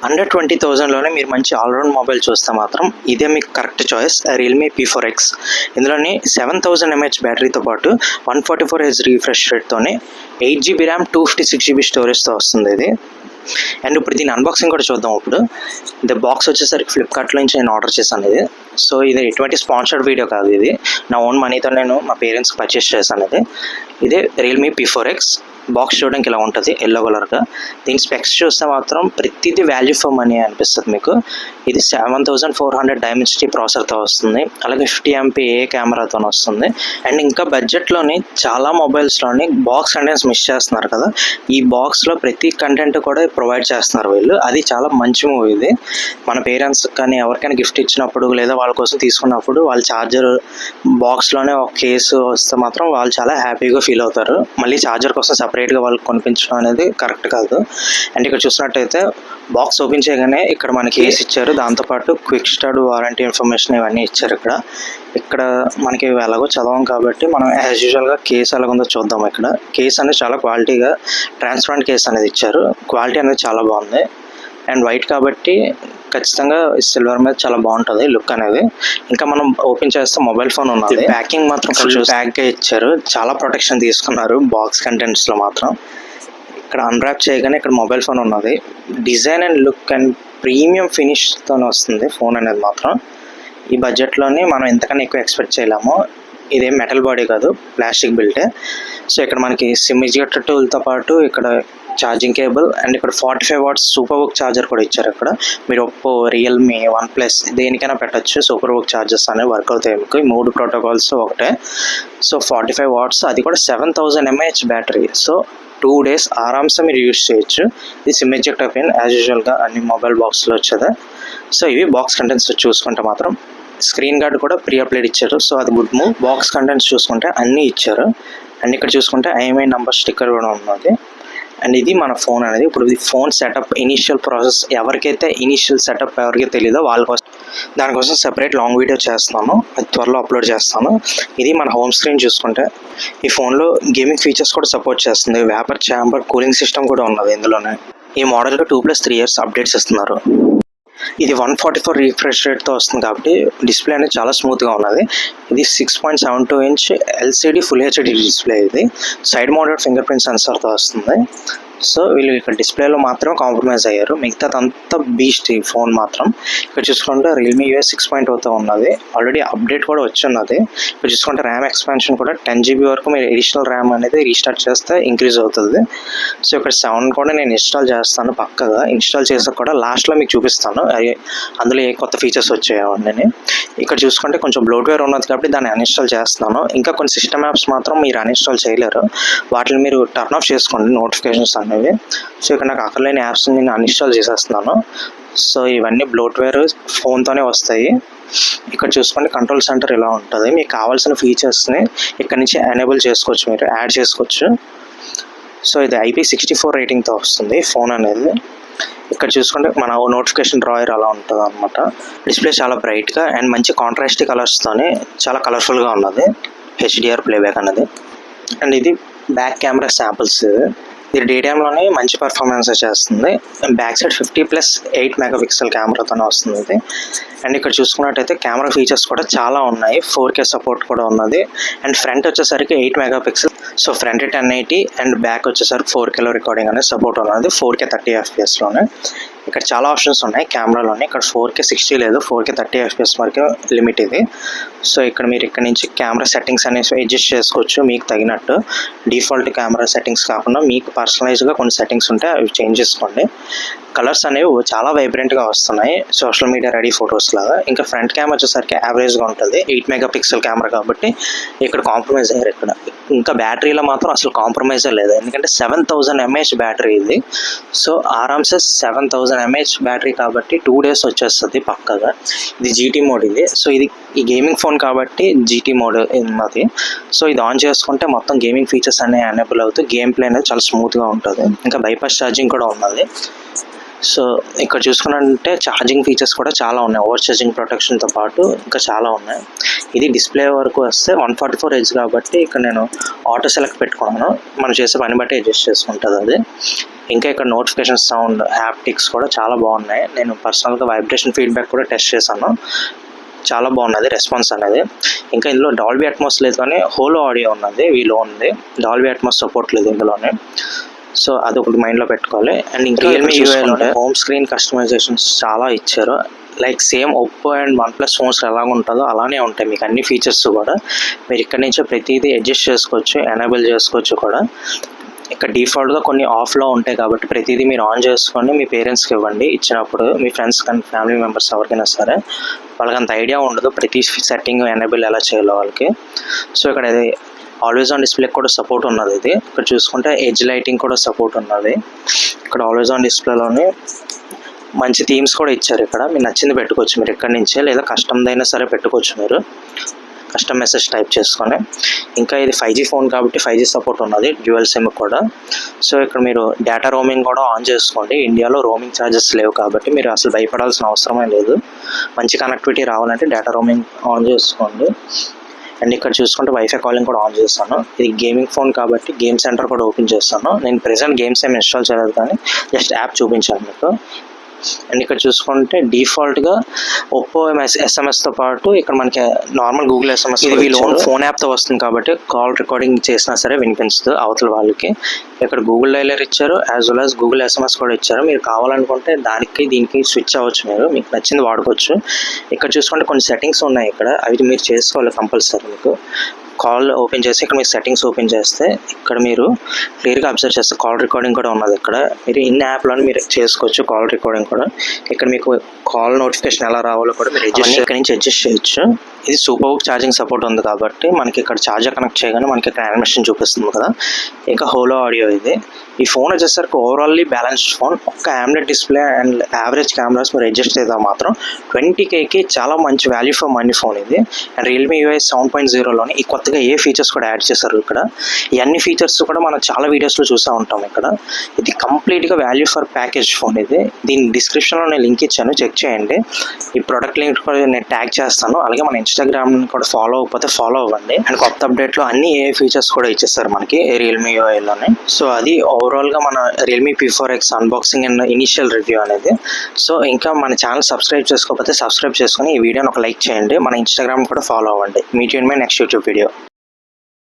Under 20,000లోనే మీరు మంచి all round mobile చూస్తే మాత్రం ఇదే మీకు కరెక్ట్ చాయిస్. Realme P4X. ఇందులోని 7000 mAh బ్యాటరీతో పాటు 144Hz refresh రేట్తోనే 8GB RAM 256GB స్టోరేజ్తో వస్తుంది ఇది. అండ్ ఇప్పుడు దీని అన్బాక్సింగ్ కూడా చూద్దాం. ఇప్పుడు ఇది బాక్స్ వచ్చేసరికి ఫ్లిప్కార్ట్లో నుంచి నేను ఆర్డర్ చేశాను ఇది. సో ఇది ఎటువంటి స్పాన్సర్డ్ వీడియో కాదు, ఇది నా ఓన్ మనీతో నేను మా పేరెంట్స్కి పర్చేస్ చేశాను ఇది. ఇదే రియల్మీ P4X. బాక్స్ చూడడానికి ఇలా ఉంటుంది, ఎల్లో కలర్గా. దీని స్పెక్స్ చూస్తే మాత్రం ప్రతిదీ వాల్యూ ఫర్ మనీ అనిపిస్తుంది మీకు. ఇది 7400 డైమెన్సిటీ ప్రాసెసర్తో వస్తుంది, అలాగే 50 MP కెమెరాతో వస్తుంది. అండ్ ఇంకా బడ్జెట్లోని చాలా మొబైల్స్లోని బాక్స్ కంటెంట్స్ మిస్ చేస్తున్నారు కదా, ఈ బాక్స్లో ప్రతి కంటెంట్ కూడా ప్రొవైడ్ చేస్తున్నారు వీళ్ళు. అది చాలా మంచి మూవీ ఇది. మన పేరెంట్స్ కానీ ఎవరికైనా గిఫ్ట్ ఇచ్చినప్పుడు లేదా వాళ్ళ కోసం తీసుకున్నప్పుడు వాళ్ళ ఛార్జర్ బాక్స్లోనే ఒక కేసు వస్తే మాత్రం వాళ్ళు చాలా హ్యాపీగా ఫీల్ అవుతారు. మళ్ళీ ఛార్జర్ కోసం సపరేట్గా వాళ్ళకి కొనిపించడం అనేది కరెక్ట్ కాదు. అండ్ ఇక్కడ చూసినట్టయితే బాక్స్ ఓపెన్ చేయగానే ఇక్కడ మనకి కేసు ఇచ్చారు, దాంతోపాటు క్విక్ స్టార్ట్ వారంటీ ఇన్ఫర్మేషన్ ఇవన్నీ ఇచ్చారు. ఇక్కడ మనకి ఎలాగో చదవం కాబట్టి మనం యాజ్ యూజువల్గా కేసు ఎలాగుందో చూద్దాం. ఇక్కడ కేసు అనేది చాలా క్వాలిటీగా ట్రాన్స్పరెంట్ కేసు అనేది ఇచ్చారు, క్వాలిటీ అనేది చాలా బాగుంది. అండ్ వైట్ కాబట్టి ఖచ్చితంగా సిల్వర్ మీద చాలా బాగుంటుంది లుక్ అనేది. ఇంకా మనం ఓపెన్ చేస్తే మొబైల్ ఫోన్ ఉన్నది. ప్యాకింగ్ మాత్రం ఫుల్ ప్యాక్గా ఇచ్చారు, చాలా ప్రొటెక్షన్ తీసుకున్నారు బాక్స్ కంటెంట్స్లో మాత్రం. ఇక్కడ అన్రాప్ చేయగానే ఇక్కడ మొబైల్ ఫోన్ ఉన్నది. Design and look and premium ఫినిష్తో వస్తుంది ఫోన్ అనేది మాత్రం. ఈ బడ్జెట్లోని మనం ఎంతకన్నా ఎక్కువ ఎక్స్పెక్ట్ చేయలేము. ఇదేం మెటల్ బాడీ కాదు, ప్లాస్టిక్ బిల్టే. సో ఇక్కడ మనకి సిమ్ ఇజెక్టర్ టూల్తో పాటు ఇక్కడ ఛార్జింగ్ కేబుల్ అండ్ ఇక్కడ 45 watts సూపర్ బుక్ ఛార్జర్ కూడా ఇచ్చారు. ఇక్కడ మీరు ఒప్పో, రియల్మీ, వన్ప్లస్ దేనికైనా పెట్టచ్చు. సూపర్ బుక్ ఛార్జర్స్ అనేవి వర్క్ అవుతాయి మీకు. ఈ 3 ప్రోటోకాల్స్ ఒకటే. సో 45 watts, అది కూడా 7000 mAh బ్యాటరీ. సో 2 days ఆరామ్సే మీరు యూజ్ చేయొచ్చు. ఇది సిమ్ ఎజెక్టర్ పిన్ యాజ్ యూజువల్గా అన్ని మొబైల్ బాక్స్లో వచ్చేది. సో ఇవి బాక్స్ కంటెంట్స్ చూసుకుంటే మాత్రం స్క్రీన్ గార్డ్ కూడా ప్రీ అప్లైడ్ ఇచ్చారు, సో అది గుడ్ మూవ్. బాక్స్ కంటెంట్స్ చూసుకుంటే అన్నీ ఇచ్చారు. అండ్ ఇక్కడ చూసుకుంటే IMEI నెంబర్ స్టిక్కర్ కూడా ఉన్నది. అండ్ ఇది మన ఫోన్ అనేది. ఇప్పుడు ఇది ఫోన్ సెటప్ ఇనీషియల్ ప్రాసెస్, ఎవరికైతే ఇనీషియల్ సెటప్ ఎవరికైతే తెలీదో వాళ్ళ కోసం, దానికోసం సెపరేట్ లాంగ్ వీడియో చేస్తున్నాను, అది త్వరలో అప్లోడ్ చేస్తాను. ఇది మన హోమ్ స్క్రీన్ చూసుకుంటే ఈ ఫోన్లో గేమింగ్ ఫీచర్స్ కూడా సపోర్ట్ చేస్తుంది. వేపర్ ఛాంబర్ కూలింగ్ సిస్టమ్ కూడా ఉన్నది ఇందులోనే. ఈ మోడల్కి 2+3 years అప్డేట్స్ ఇస్తున్నారు. ఇది 144 రీఫ్రెష్ రేట్తో వస్తుంది కాబట్టి డిస్ప్లే అనేది చాలా స్మూత్గా ఉన్నది. ఇది 6.72 inch LCD full HD display. ఇది సైడ్ మౌంటెడ్ ఫింగర్ ప్రింట్ సెన్సార్తో వస్తుంది. సో వీళ్ళు ఇక్కడ డిస్ప్లేలో మాత్రమే కాంప్రమైజ్ అయ్యారు, మిగతాదంతా బీస్ట్ ఈ ఫోన్ మాత్రం. ఇక్కడ చూసుకుంటే రియల్మీ UI 6.0తో ఉన్నది, ఆల్రెడీ అప్డేట్ కూడా వచ్చి ఉన్నది. ఇక్కడ చూసుకుంటే ర్యామ్ ఎక్స్పాన్షన్ కూడా 10GB వరకు మీరు ఎడిషనల్ ర్యామ్ అనేది రీస్టార్ట్ చేస్తే ఇంక్రీజ్ అవుతుంది. సో ఇక్కడ 7 కూడా నేను ఇన్స్టాల్ చేస్తాను పక్కగా. ఇన్స్టాల్ చేసాక కూడా లాస్ట్లో మీకు చూపిస్తాను అందులో ఏ కొత్త ఫీచర్స్ వచ్చాయో అని. ఇక్కడ చూసుకుంటే కొంచెం బ్లోట్వేర్ ఉన్నది కాబట్టి దాన్ని అన్ఇన్స్టాల్ చేస్తున్నాను. ఇంకా కొన్ని సిస్టమ్ యాప్స్ మాత్రం మీరు అన్ఇన్స్టాల్ చేయలేరు, వాటిని మీరు టర్న్ ఆఫ్ చేసుకోండి నోటిఫికేషన్స్ అనేవి. సో ఇక్కడ నాకు అక్కర్లేని యాప్స్ నేను అన్ఇన్స్టాల్ చేసేస్తున్నాను. సో ఇవన్నీ బ్లోట్వేర్ ఫోన్తోనే వస్తాయి. ఇక్కడ చూసుకుంటే కంట్రోల్ సెంటర్ ఇలా ఉంటుంది, మీకు కావాల్సిన ఫీచర్స్ని ఇక్కడ నుంచి ఎనేబుల్ చేసుకోవచ్చు, మీరు యాడ్ చేసుకోవచ్చు. సో ఇది IP64 రేటింగ్తో వస్తుంది ఫోన్ అనేది. ఇక్కడ చూసుకుంటే మన నోటిఫికేషన్ డ్రాయర్ అలా ఉంటుంది అనమాట. డిస్ప్లే చాలా బ్రైట్గా అండ్ మంచి కాంట్రాస్ట్ కలర్స్తోనే చాలా కలర్ఫుల్గా ఉన్నది. HDR ప్లేబ్యాక్ అనేది. అండ్ ఇది బ్యాక్ కెమెరా శాంపిల్స్. ఇది డే టైంలోనే మంచి పర్ఫార్మెన్స్ చేస్తుంది. బ్యాక్ సైడ్ 50+8 MP కెమెరాతోనే వస్తుంది ఇది. అండ్ ఇక్కడ చూసుకున్నట్టయితే కెమెరా ఫీచర్స్ కూడా చాలా ఉన్నాయి, 4K సపోర్ట్ కూడా ఉన్నది. అండ్ ఫ్రంట్ వచ్చేసరికి 8 MP. So front 1080 and back వచ్చేసరికి 4Kలో రికార్డింగ్ అనేది సపోర్ట్ ఉన్నది, 4K 30 FPSలోనే. ఇక్కడ చాలా ఆప్షన్స్ ఉన్నాయి కెమెరాలోనే. ఇక్కడ 4K 60 లేదు, 4K 30 FPS వరకు లిమిట్ ఇది. సో ఇక్కడ మీరు ఇక్కడ నుంచి కెమెరా సెట్టింగ్స్ అనేవి అడ్జస్ట్ చేసుకోవచ్చు మీకు తగినట్టు. డిఫాల్ట్ కెమెరా సెట్టింగ్స్ కాకుండా మీకు పర్సనలైజ్గా కొన్ని సెట్టింగ్స్ ఉంటే అవి చేంజ్ చేసుకోండి. కలర్స్ అనేవి చాలా వైబ్రెంట్గా వస్తున్నాయి, సోషల్ మీడియా రెడీ ఫొటోస్ లాగా. ఇంకా ఫ్రంట్ కెమెరా వచ్చేసరికి యావరేజ్గా ఉంటుంది, 8 MP కెమెరా కాబట్టి ఇక్కడ కాంప్రమైజ్ అయ్యారు. ఇక్కడ ఇంకా బ్యాటరీలో మాత్రం అసలు కాంప్రమైజే లేదు, ఎందుకంటే 7000 mAh బ్యాటరీ ఇది. సో ఆరామ్సే 7000 mAh బ్యాటరీ కాబట్టి 2 days వచ్చేస్తుంది పక్కగా. ఇది GT మోడ్ ఇది. సో ఇది ఈ గేమింగ్ ఫోన్ కాబట్టి GT మోడ్ ఉన్నది. సో ఇది ఆన్ చేసుకుంటే మొత్తం గేమింగ్ ఫీచర్స్ అనేవి ఎనేబుల్ అవుతాయి, గేమ్ ప్లే అనేది చాలా స్మూత్గా ఉంటుంది. ఇంకా బైపాస్ ఛార్జింగ్ కూడా ఉన్నది. సో ఇక్కడ చూసుకున్నట్టే ఛార్జింగ్ ఫీచర్స్ కూడా చాలా ఉన్నాయి, ఓవర్ ఛార్జింగ్ ప్రొటెక్షన్తో పాటు ఇంకా చాలా ఉన్నాయి. ఇది డిస్ప్లే వరకు వస్తే 144Hz కాబట్టి ఇక్కడ నేను ఆటో సెలెక్ట్ పెట్టుకున్నాను, మనం చేసే పని బట్టి అడ్జస్ట్ చేసుకుంటుంది అది. ఇంకా ఇక్కడ నోటిఫికేషన్ సౌండ్ హ్యాప్టిక్స్ కూడా చాలా బాగున్నాయి. నేను పర్సనల్గా వైబ్రేషన్ ఫీడ్బ్యాక్ కూడా టెస్ట్ చేశాను, చాలా బాగున్నది రెస్పాన్స్ అనేది. ఇంకా ఇందులో డాల్బీ అట్మాస్ లేదు కానీ హోలో ఆడియో ఉన్నది, వీలో ఉంది. డాల్బీ అట్మాస్ సపోర్ట్ లేదు ఇందులోనే, సో అదొకటి మైండ్లో పెట్టుకోవాలి. అండ్ ఇంకా రియల్మీ యూఐలోనే హోమ్ స్క్రీన్ కస్టమైజేషన్స్ చాలా ఇచ్చారు. Like same Oppo and OnePlus phones ఎలాగ ఉంటుందో అలానే ఉంటాయి మీకు అన్ని ఫీచర్స్ కూడా. మీరు ఇక్కడ నుంచే ప్రతిదీ అడ్జస్ట్ చేసుకోవచ్చు, ఎనేబుల్ చేసుకోవచ్చు కూడా. ఇక్కడ డిఫాల్ట్గా కొన్ని ఆఫ్లో ఉంటాయి కాబట్టి ప్రతిదీ మీరు ఆన్ చేసుకొని మీ పేరెంట్స్కి ఇవ్వండి ఇచ్చినప్పుడు. మీ ఫ్రెండ్స్ కానీ ఫ్యామిలీ మెంబర్స్ ఎవరికైనా సరే వాళ్ళకి అంత ఐడియా ఉండదు ప్రతి సెట్టింగ్ ఎనేబుల్ ఎలా చేయాలో వాళ్ళకి. సో ఇక్కడ ఇది ఆల్వేస్ ఆన్ డిస్ప్లే కూడా సపోర్ట్ ఉన్నది. ఇది ఇక్కడ చూసుకుంటే ఎడ్జ్ లైటింగ్ కూడా సపోర్ట్ ఉన్నది. ఇక్కడ ఆల్వేస్ ఆన్ డిస్ప్లేలోనే మంచి థీమ్స్ కూడా ఇచ్చారు. ఇక్కడ మీరు నచ్చింది పెట్టుకోవచ్చు మీరు ఇక్కడ నుంచే, లేదా కస్టమ్దైనా సరే పెట్టుకోవచ్చు మీరు కస్టమ్ మెసేజ్ టైప్ చేసుకొని. ఇంకా ఇది 5G ఫోన్ కాబట్టి 5G సపోర్ట్ ఉన్నది, డ్యూయల్ సిమ్ కూడా. సో ఇక్కడ మీరు డేటా రోమింగ్ కూడా ఆన్ చేసుకోండి. ఇండియాలో రోమింగ్ ఛార్జెస్ లేవు కాబట్టి మీరు అసలు భయపడాల్సిన అవసరమే లేదు. మంచి కనెక్టివిటీ రావాలంటే డేటా రోమింగ్ ఆన్ చేసుకోండి. అండ్ ఇక్కడ చూసుకుంటే వైఫై కాలింగ్ కూడా ఆన్ చేస్తాను. ఇది గేమింగ్ ఫోన్ కాబట్టి గేమ్ సెంటర్ కూడా ఓపెన్ చేస్తాను. నేను ప్రెజెంట్ గేమ్స్ ఏమి ఇన్స్టాల్ చేయలేదు కానీ జస్ట్ యాప్ చూపించాను మీకు. అండ్ ఇక్కడ చూసుకుంటే డిఫాల్ట్గా ఒప్పో ఎస్ఎంఎస్తో పాటు ఇక్కడ మనకి నార్మల్ గూగుల్ ఎస్ఎంఎస్, ఇది వీళ్ళు ఓన్ ఫోన్ యాప్తో వస్తుంది కాబట్టి కాల్ రికార్డింగ్ చేసినా సరే వినిపించదు అవతల వాళ్ళకి. ఇక్కడ గూగుల్ డైలర్ ఇచ్చారు, as well as Google SMS కూడా ఇచ్చారు. మీరు కావాలనుకుంటే దానికి దీనికి స్విచ్ అవ్వచ్చు, మీరు మీకు నచ్చింది వాడుకోవచ్చు. ఇక్కడ చూసుకుంటే కొన్ని సెట్టింగ్స్ ఉన్నాయి ఇక్కడ, అవి మీరు చేసుకోవాలి కంపల్సరీ. మీకు కాల్ ఓపెన్ చేసి ఇక్కడ మీరు సెట్టింగ్స్ ఓపెన్ చేస్తే ఇక్కడ మీరు క్లియర్గా అబ్జర్వ్ చేస్తే కాల్ రికార్డింగ్ కూడా ఉన్నది. ఇక్కడ మీరు ఇన్ యాప్లోనే మీరు చేసుకోవచ్చు కాల్ రికార్డింగ్ కూడా. ఇక్కడ మీకు కాల్ నోటిఫికేషన్ ఎలా రావాలో కూడా మీరు ఇక్కడ నుంచి అడ్జస్ట్ చేయొచ్చు. ఇది సూపర్ బుక్ ఛార్జింగ్ సపోర్ట్ ఉంది కాబట్టి మనకి ఇక్కడ ఛార్జర్ కనెక్ట్ చేయగానే మనకి ఇక్కడ యానిమేషన్ చూపిస్తుంది కదా. ఇంకా హోలో ఆడియో ఇది. ఈ ఫోన్ వచ్చేసరికి ఓవరాల్లీ బ్యాలెన్స్డ్ ఫోన్. ఒక్క AMOLED display and average cameras మీరు అడ్జస్ట్ అయితే మాత్రం 20Kకి చాలా మంచి వాల్యూ ఫర్ మనీ ఫోన్ ఇది. అండ్ రియల్మీ UI 7.0లోని ఈ కొత్తగా ఏ ఫీచర్స్ కూడా యాడ్ చేశారు ఇక్కడ. ఈ అన్ని ఫీచర్స్ కూడా మనం చాలా వీడియోస్లో చూస్తూ ఉంటాం ఇక్కడ. ఇది కంప్లీట్గా వాల్యూ ఫర్ ప్యాకేజ్ ఫోన్ ఇది. దీని డిస్క్రిప్షన్లో నేను లింక్ ఇచ్చాను, చెక్ చేయండి. ఈ ప్రొడక్ట్ లింక్ కూడా నేను ట్యాగ్ చేస్తాను. అలాగే మన ఇన్స్టాగ్రామ్ కూడా ఫాలో అవ్వకపోతే ఫాలో అవ్వండి. అండ్ కొత్త అప్డేట్లో అన్ని ఏ ఫీచర్స్ కూడా ఇచ్చేస్తారు మనకి రియల్మీ UIలోనే. సో అది ఓవరాల్గా మన Realme P4X unboxing and initial review అనేది. సో ఇంకా మన ఛానల్ సబ్స్క్రైబ్ చేసుకోకపోతే సబ్స్క్రైబ్ చేసుకొని ఈ వీడియోని ఒక లైక్ చేయండి. మన ఇన్స్టాగ్రామ్ కూడా ఫాలో అవ్వండి. Meet you in my next YouTube video.